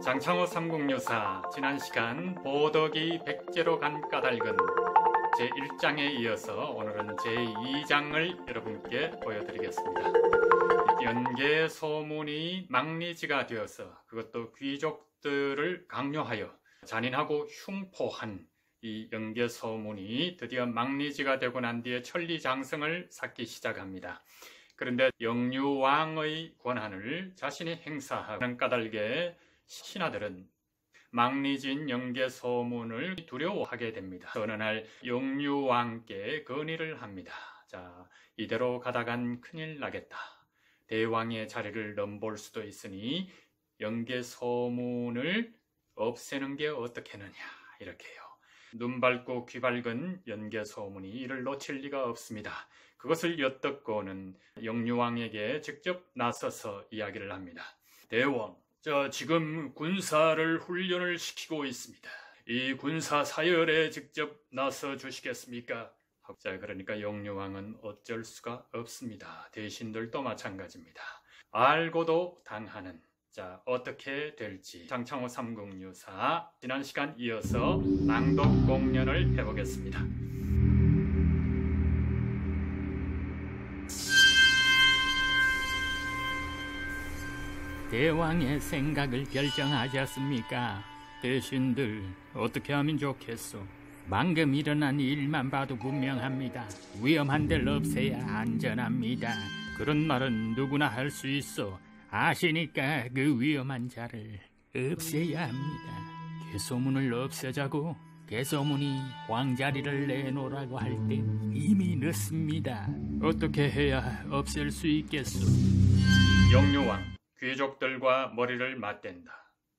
장창호 삼국유사 지난 시간 보덕이 백제로 간 까닭은 제1장에 이어서 오늘은 제2장을 여러분께 보여드리겠습니다. 연개 소문이 망리지가 되어서 그것도 귀족들을 강요하여 잔인하고 흉포한 이 연개 소문이 드디어 망리지가 되고 난 뒤에 천리장성을 쌓기 시작합니다. 그런데 영유왕의 권한을 자신이 행사하는 까닭에 신하들은 망리진 연개 소문을 두려워하게 됩니다. 어느 날 영유왕께 건의를 합니다. 자, 이대로 가다간 큰일 나겠다. 대왕의 자리를 넘볼 수도 있으니 연개 소문을 없애는 게 어떻겠느냐 이렇게요. 눈 밝고 귀 밝은 연개 소문이 이를 놓칠 리가 없습니다. 그것을 엿듣고는 영유왕에게 직접 나서서 이야기를 합니다. 대왕, 지금 군사를 훈련을 시키고 있습니다. 이 군사 사열에 직접 나서 주시겠습니까? 자, 그러니까 영유왕은 어쩔 수가 없습니다. 대신들도 마찬가지입니다. 알고도 당하는. 자, 어떻게 될지 장창호 삼국유사 지난 시간 이어서 낭독 공연을 해보겠습니다. 대왕의 생각을 결정하셨습니까? 대신들 어떻게 하면 좋겠소? 방금 일어난 일만 봐도 분명합니다. 위험한 데를 없애야 안전합니다. 그런 말은 누구나 할 수 있어. 아시니까 그 위험한 자를 없애야 합니다. 개소문을 없애자고? 개소문이 왕자리를 내놓으라고 할 땐 이미 늦습니다. 어떻게 해야 없앨 수 있겠소? 영유왕, 귀족들과 머리를 맞댄다.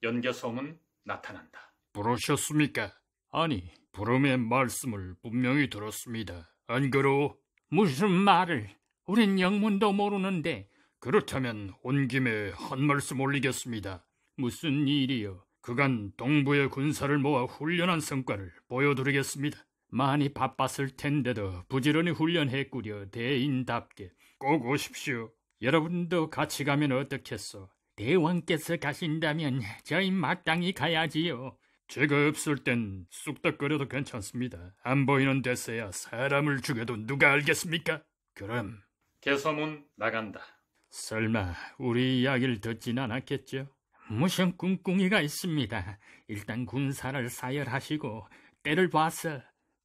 연개소문 나타난다. 부르셨습니까? 아니, 부름의 말씀을 분명히 들었습니다. 안 그러오? 무슨 말을? 우린 영문도 모르는데. 그렇다면 온 김에 한 말씀 올리겠습니다. 무슨 일이요? 그간 동부의 군사를 모아 훈련한 성과를 보여드리겠습니다. 많이 바빴을 텐데도 부지런히 훈련했구려. 대인답게. 꼭 오십시오. 여러분도 같이 가면 어떻겠소? 대왕께서 가신다면 저희 마땅히 가야지요. 제가 없을 땐 쑥덕거려도 괜찮습니다. 안 보이는 데서야 사람을 죽여도 누가 알겠습니까? 그럼 개소문 나간다. 설마 우리 이야기를 듣진 않았겠죠? 무슨 꿍꿍이가 있습니다. 일단 군사를 사열하시고 때를 봐서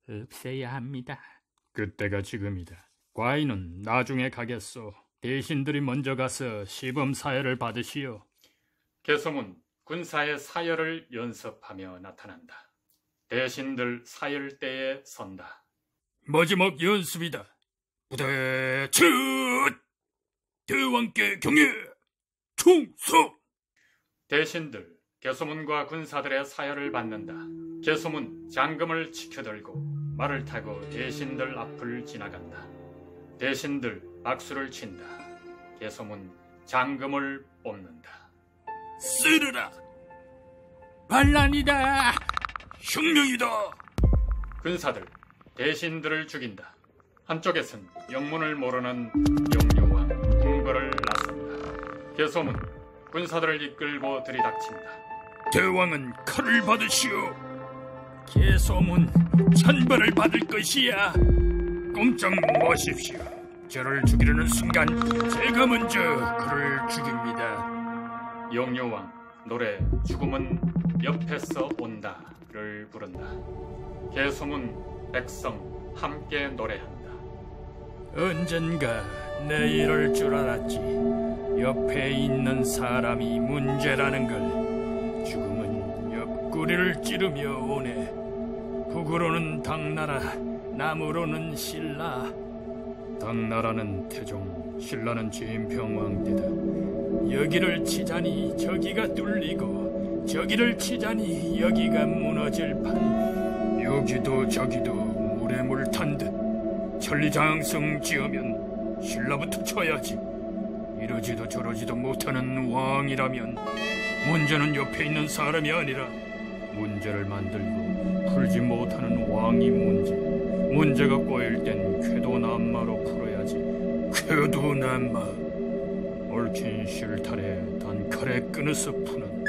없애야 합니다. 그때가 지금이다. 과인은 나중에 가겠소. 대신들이 먼저 가서 시범 사열을 받으시오. 개소문, 군사의 사열을 연습하며 나타난다. 대신들 사열대에 선다. 마지막 연습이다. 부대 첫! 대왕께 경례! 충성! 대신들, 개소문과 군사들의 사열을 받는다. 개소문, 장금을 치켜들고 말을 타고 대신들 앞을 지나간다. 대신들 박수를 친다. 개소문, 장금을 뽑는다. 쓰르라! 반란이다! 혁명이다! 군사들, 대신들을 죽인다. 한쪽에선 영문을 모르는 영유왕, 궁궐을 나선다. 개소문, 군사들을 이끌고 들이닥친다. 대왕은 칼을 받으시오. 개소문, 천벌을 받을 것이야. 꼼짝 마십시오. 저를 죽이려는 순간 제가 먼저 그를 죽입니다. 영유왕, 노래 죽음은 옆에서 온다를 부른다. 개소문, 백성 함께 노래한다. 언젠가 내 이럴 줄 알았지. 옆에 있는 사람이 문제라는 걸. 죽음은 옆구리를 찌르며 오네. 북으로는 당나라, 남으로는 신라. 당나라는 태종, 신라는 진평왕대다. 여기를 치자니 저기가 뚫리고 저기를 치자니 여기가 무너질 판. 여기도 저기도 물에 물 탄 듯. 천리장성 지으면 신라부터 쳐야지. 이러지도 저러지도 못하는 왕이라면 문제는 옆에 있는 사람이 아니라 문제를 만들고 풀지 못하는 왕이 문제. 문제가 꼬일 땐 쾌도난마로 풀어야지. 쾌도난마. 얽힌 실타래 단칼에 끊어서 푸는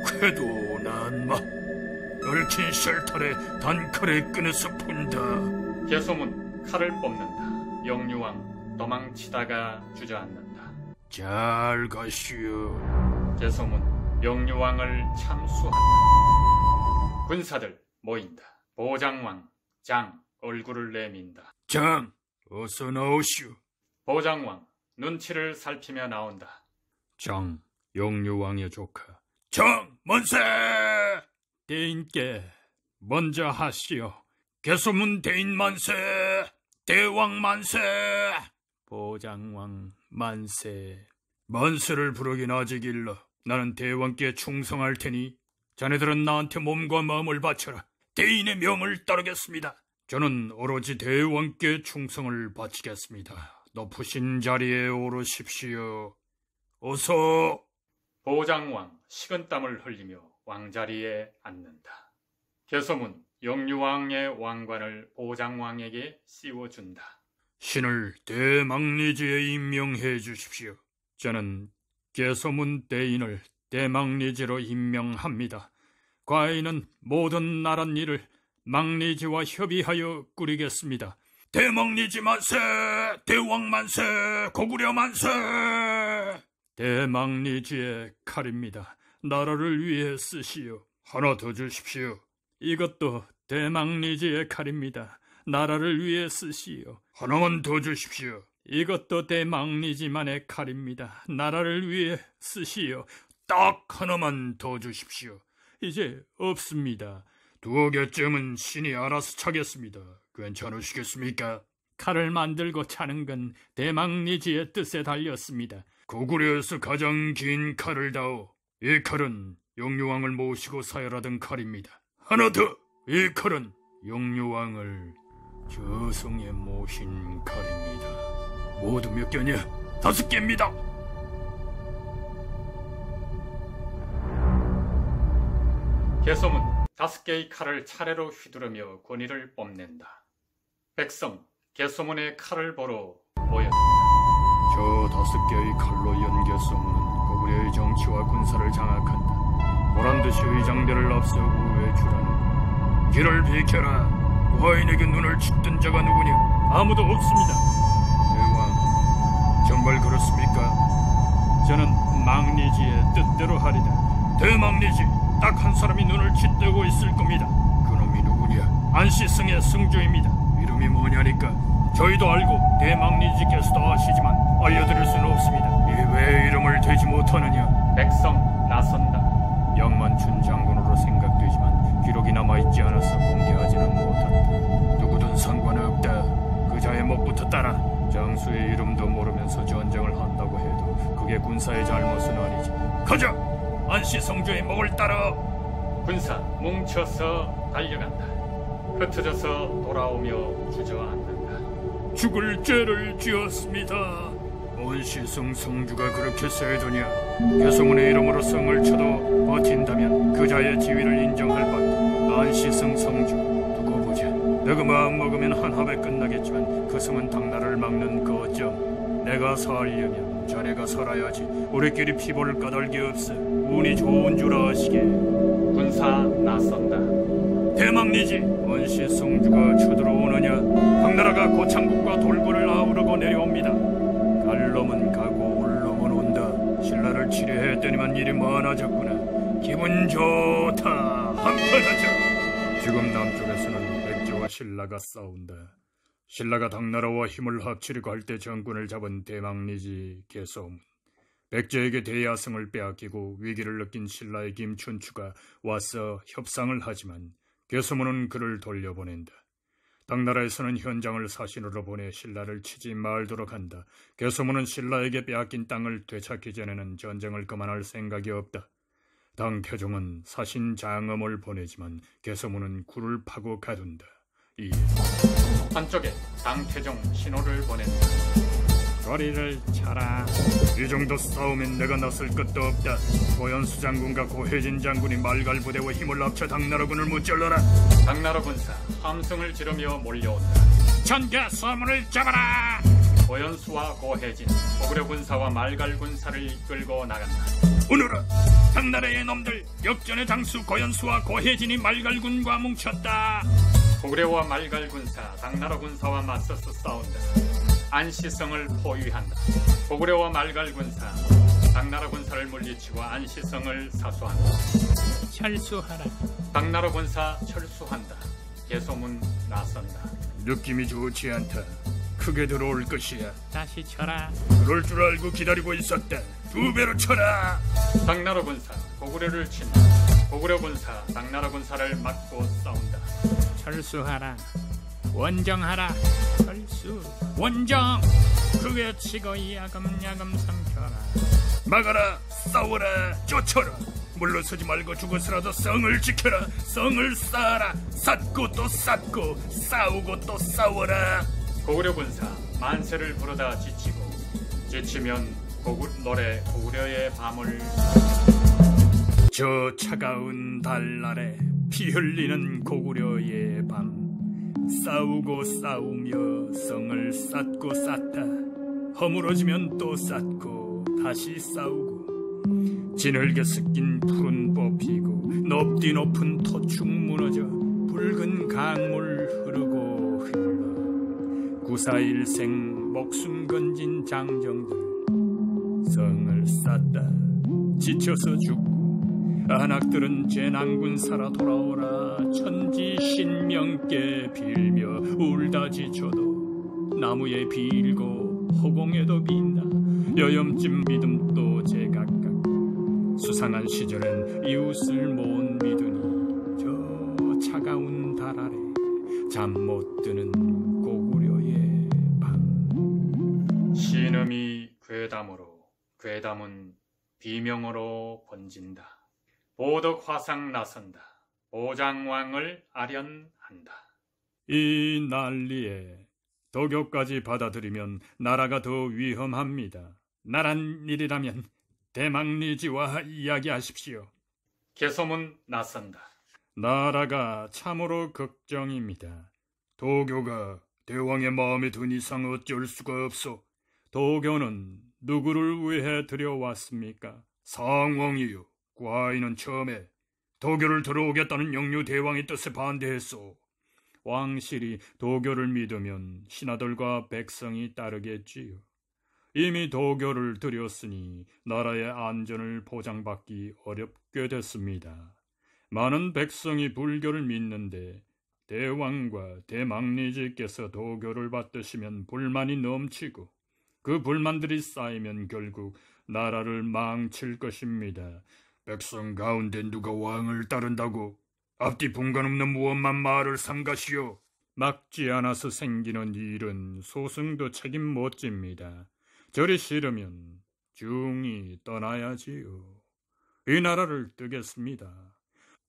쾌도 난마 얽힌 쉘터에 단칼에 끈에서 푼다. 개소문 칼을 뽑는다. 영유왕 도망치다가 주저앉는다. 잘 가시오. 개소문 영유왕을 참수한다. 군사들 모인다. 보장왕 장 얼굴을 내민다. 장, 어서 나오시오. 보장왕 눈치를 살피며 나온다. 장, 영유왕의 조카. 장, 만세! 대인께 먼저 하시오. 개소문 대인 만세! 대왕 만세! 보장왕 만세. 만세를 부르긴 아직 일러. 나는 대왕께 충성할 테니 자네들은 나한테 몸과 마음을 바쳐라. 대인의 명을 따르겠습니다. 저는 오로지 대왕께 충성을 바치겠습니다. 높으신 자리에 오르십시오. 어서. 보장왕 식은땀을 흘리며 왕자리에 앉는다. 개소문 영유왕의 왕관을 보장왕에게 씌워준다. 신을 대망리지에 임명해 주십시오. 저는 개소문 대인을 대망리지로 임명합니다. 과인은 모든 나란 일을 망리지와 협의하여 꾸리겠습니다. 대망리지 만세! 대왕 만세! 고구려 만세! 대망리지의 칼입니다. 나라를 위해 쓰시오. 하나 더 주십시오. 이것도 대망리지의 칼입니다. 나라를 위해 쓰시오. 하나만 더 주십시오. 이것도 대망리지만의 칼입니다. 나라를 위해 쓰시오. 딱 하나만 더 주십시오. 이제 없습니다. 2개쯤은 신이 알아서 차겠습니다. 괜찮으시겠습니까? 칼을 만들고 차는 건 대망리지의 뜻에 달렸습니다. 고구려에서 가장 긴 칼을 다오. 이 칼은 영유왕을 모시고 사열하던 칼입니다. 하나 더! 이 칼은 영유왕을 저승에 모신 칼입니다. 모두 몇 개냐? 5개입니다. 개소문 5개의 칼을 차례로 휘두르며 권위를 뽐낸다. 백성 개소문의 칼을 보러 모였다. 저 5개의 칼로 연 개소문은 고구려의 정치와 군사를 장악한다. 보란듯이 의장대를 앞서 우회에 주라는 길을 비켜라. 과인에게 눈을 짓던 자가 누구냐? 아무도 없습니다. 대왕, 정말 그렇습니까? 저는 망리지의 뜻대로 하리다. 대망리지, 딱 한 사람이 눈을 짓뜨고 있을 겁니다. 그놈이 누구냐? 안시성의 승조입니다. 이름이 뭐냐니까? 저희도 알고 대망리지께서도 아시지만 알려드릴 수는 없습니다. 이 왜 이름을 대지 못하느냐? 백성 나선다. 영만춘 장군으로 생각되지만 기록이 남아있지 않아서 공개하지는 못한다. 누구든 상관없다. 그 자의 목부터 따라. 장수의 이름도 모르면서 전쟁을 한다고 해도 그게 군사의 잘못은 아니지. 가자! 안시성주의 목을 따라. 군사 뭉쳐서 달려간다. 흩어져서 돌아오며 주저앉는다. 죽을 죄를 지었습니다. 안시성 성주가 그렇게 세더냐? 개소문의 이름으로 성을 쳐도 버틴다면 그 자의 지위를 인정할 바다. 안시성 성주 두고 보자. 내가 마음 먹으면 한 합에 끝나겠지만 그 성은 당나라를 막는 거점. 내가 살려면 자네가 살아야지. 우리끼리 피볼 까닭이 없어. 운이 좋은 줄 아시게. 군사 나선다. 대망리지, 안시성주가 쳐들어오느냐? 당나라가 고창국과 돌고를 아우르고 내려옵니다. 갈 놈은 가고 올 놈은 온다. 신라를 치료했더니만 일이 많아졌구나. 기분 좋다. 한판하자. 지금 남쪽에서는 백제와 신라가 싸운다. 신라가 당나라와 힘을 합치려고 할 때 정권을 잡은 대망리지 개소문. 백제에게 대야성을 빼앗기고 위기를 느낀 신라의 김춘추가 와서 협상을 하지만 개소문은 그를 돌려보낸다. 당나라에서는 현장을 사신으로 보내 신라를 치지 말도록 한다. 개소문은 신라에게 빼앗긴 땅을 되찾기 전에는 전쟁을 그만할 생각이 없다. 당태종은 사신 장엄을 보내지만 개소문은 굴을 파고 가둔다. 이에 한쪽에 당태종 신호를 보낸다. 거리를 쳐라. 이 정도 싸우면 내가 나설 것도 없다. 고현수 장군과 고혜진 장군이 말갈 부대와 힘을 합쳐 당나라군을 무찔러라. 당나라 군사 함성을 지르며 몰려온다. 전개 소문을 잡아라. 고현수와 고혜진, 고구려 군사와 말갈 군사를 이끌고 나간다. 오너라. 당나라의 놈들 역전의 장수 고현수와 고혜진이 말갈군과 뭉쳤다. 고구려와 말갈군사 당나라 군사와 맞서서 싸운다. 안시성을 포위한다. 고구려와 말갈군사 당나라 군사를 물리치고 안시성을 사수한다. 철수하라. 당나라 군사 철수한다. 개소문 나선다. 느낌이 좋지 않다. 크게 들어올 것이야. 다시 쳐라. 그럴 줄 알고 기다리고 있었다. 2배로 쳐라. 당나라 군사 고구려를 친다. 고구려 군사 당나라 군사를 맞고 싸운다. 철수하라. 원정하라. 철수. 원정. 크게 치고 야금야금 삼켜라. 막아라. 싸워라. 쫓아라. 물러서지 말고 죽어서라도 성을 지켜라. 성을 쌓아라. 쌓고 또 쌓고 싸우고 또 싸워라. 고구려 군사 만세를 부르다 지치면 노래 고구려의 밤을. 저 차가운 달날에 피 흘리는 고구려의 밤, 싸우고 싸우며 성을 쌓고 쌓다. 허물어지면 또 쌓고 다시 싸우고, 진흙에 섞인 푸른 뽑히고 높디 높은 토축 무너져 붉은 강물 흐르고 흘러, 구사일생 목숨 건진 장정들 성을 쌓다 지쳐서 죽고, 안악들은 재난군 살아 돌아오라 천지 신명께 빌며 울다 지쳐도 나무에 빌고 허공에도 빈다. 여염쯤 믿음도 제각각 수상한 시절엔 이웃을 못 믿으니 저 차가운 달 아래 잠 못 드는 고구려의 밤. 신음이 괴담으로, 괴담은 비명으로 번진다. 보덕 화상 나선다. 보장왕을 아련한다. 이 난리에 도교까지 받아들이면 나라가 더 위험합니다. 나란 일이라면 대망리지와 이야기하십시오. 개소문 나선다. 나라가 참으로 걱정입니다. 도교가 대왕의 마음에 든 이상 어쩔 수가 없소. 도교는 누구를 위해 들여왔습니까? 상왕이요. 과인은 처음에 도교를 들어오겠다는 영유 대왕의 뜻에 반대했소. 왕실이 도교를 믿으면 신하들과 백성이 따르겠지요. 이미 도교를 들였으니 나라의 안전을 보장받기 어렵게 됐습니다. 많은 백성이 불교를 믿는데 대왕과 대망리지께서 도교를 받드시면 불만이 넘치고, 그 불만들이 쌓이면 결국 나라를 망칠 것입니다. 백성 가운데 누가 왕을 따른다고 앞뒤 분간없는 무엄한 말을 삼가시오. 막지 않아서 생기는 일은 소승도 책임 못 집니다. 저리 싫으면 중히 떠나야지요. 이 나라를 뜨겠습니다.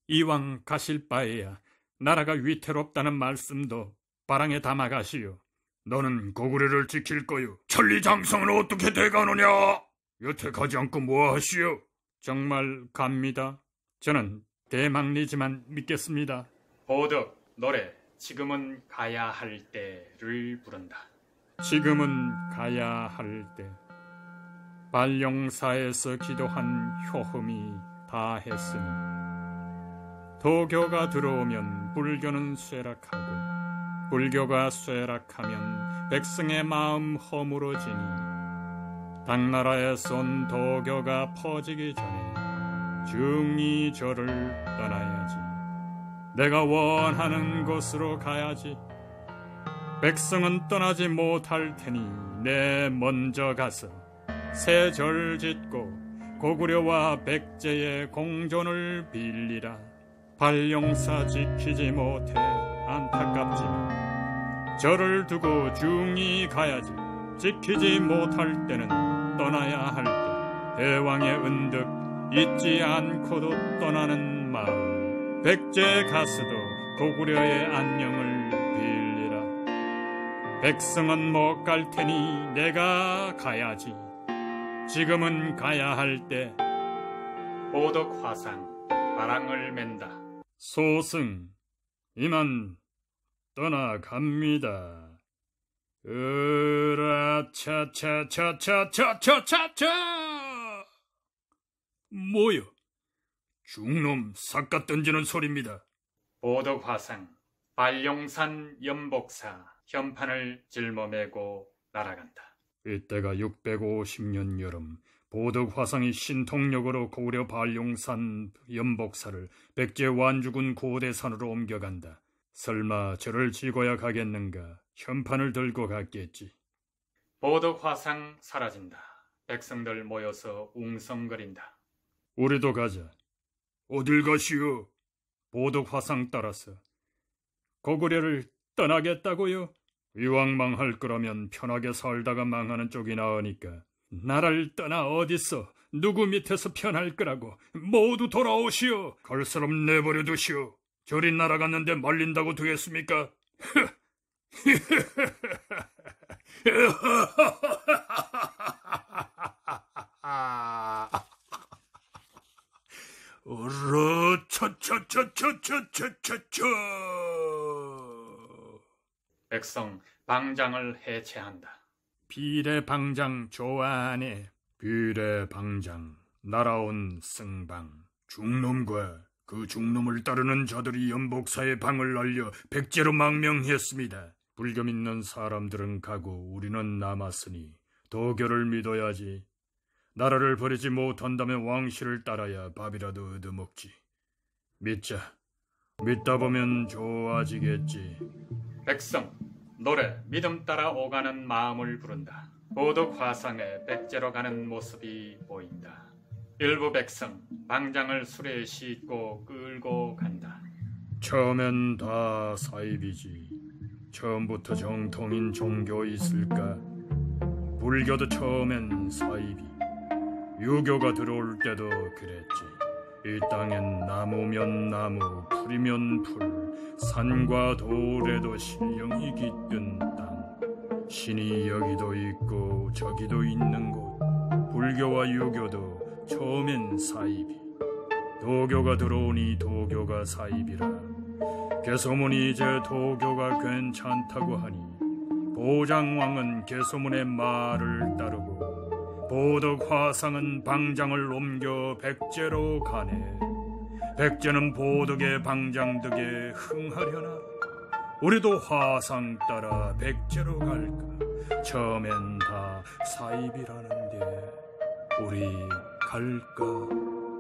이왕 가실 바에야 나라가 위태롭다는 말씀도 바랑에 담아가시오. 너는 고구려를 지킬 거요. 천리장성은 어떻게 돼가느냐? 여태 가지 않고 뭐 하시오? 정말 갑니다. 저는 대망리지만 믿겠습니다. 보덕 노래 지금은 가야 할 때를 부른다. 지금은 가야 할 때. 발령사에서 기도한 효험이 다 했으니 도교가 들어오면 불교는 쇠락하고, 불교가 쇠락하면 백성의 마음 허물어지니 당나라에서 온 도교가 퍼지기 전에 중히 저를 떠나야지. 내가 원하는 곳으로 가야지. 백성은 떠나지 못할 테니 내 먼저 가서 새 절 짓고 고구려와 백제의 공존을 빌리라. 발령사 지키지 못해 안타깝지만 절을 두고 중히 가야지. 지키지 못할 때는 떠나야 할 때 대왕의 은덕 잊지 않고도 떠나는 마음. 백제 가서도 고구려의 안녕을 빌리라. 백성은 못 갈 테니 내가 가야지. 지금은 가야 할 때. 보덕 화상 바랑을 맨다. 소승 이만 떠나갑니다. 으라차차차차차차차차. 뭐요? 중놈 삿갓 던지는 소리입니다. 보덕화상, 발룡산 연복사 현판을 짊어매고 날아간다. 이때가 650년 여름, 보덕화상이 신통력으로 고구려 발룡산 연복사를 백제 완주군 고대산으로 옮겨간다. 설마 저를 지고야 가겠는가? 현판을 들고 갔겠지. 보덕화상 사라진다. 백성들 모여서 웅성거린다. 우리도 가자. 어딜 가시오? 보덕화상 따라서. 고구려를 떠나겠다고요? 이왕 망할 거라면 편하게 살다가 망하는 쪽이 나으니까. 나라를 떠나 어딨어? 누구 밑에서 편할 거라고. 모두 돌아오시오. 갈 사람 내버려 두시오. 저리 날아갔는데 말린다고 되겠습니까? 어라, 차차차차차차차차. 백성 방장을 해체한다. 비례방장 좋아하네. 비례방장, 날아온 승방. 중놈과 그 중놈을 따르는 자들이 연복사의 방을 알려 백제로 망명했습니다. 불교 믿는 사람들은 가고 우리는 남았으니 도교를 믿어야지. 나라를 버리지 못한다면 왕실을 따라야 밥이라도 얻어먹지. 믿자. 믿다 보면 좋아지겠지. 백성, 노래, 믿음 따라 오가는 마음을 부른다. 보덕화상에 백제로 가는 모습이 보인다. 일부 백성, 방장을 술에 싣고 끌고 간다. 처음엔 다 사입이지. 처음부터 정통인 종교 있을까? 불교도 처음엔 사입이. 유교가 들어올 때도 그랬지. 이 땅엔 나무면 나무, 풀이면 풀, 산과 돌에도 신령이 깃든 땅. 신이 여기도 있고 저기도 있는 곳. 불교와 유교도 처음엔 사입이. 도교가 들어오니 도교가 사입이라. 개소문이 이제 도교가 괜찮다고 하니 보장왕은 개소문의 말을 따르고 보덕화상은 방장을 옮겨 백제로 가네. 백제는 보덕의 방장덕에 흥하려나? 우리도 화상 따라 백제로 갈까? 처음엔 다 사입이라는데 우리 갈까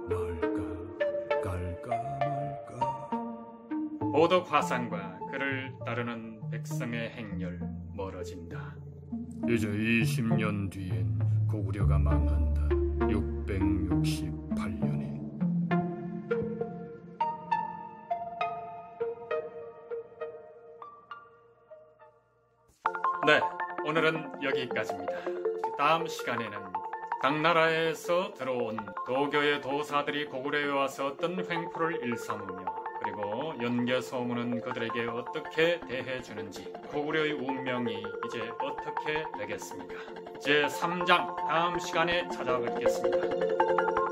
말까, 갈까 말까. 보덕화상과 그를 따르는 백성의 행렬 멀어진다. 이제 20년 뒤엔 고구려가 망한다. 668년에. 네, 오늘은 여기까지입니다. 다음 시간에는 당나라에서 들어온 도교의 도사들이 고구려에 와서 어떤 횡포를 일삼으며 그리고 연개소문은 그들에게 어떻게 대해주는지 고구려의 운명이 이제 어떻게 되겠습니까? 제3장 다음 시간에 찾아뵙겠습니다.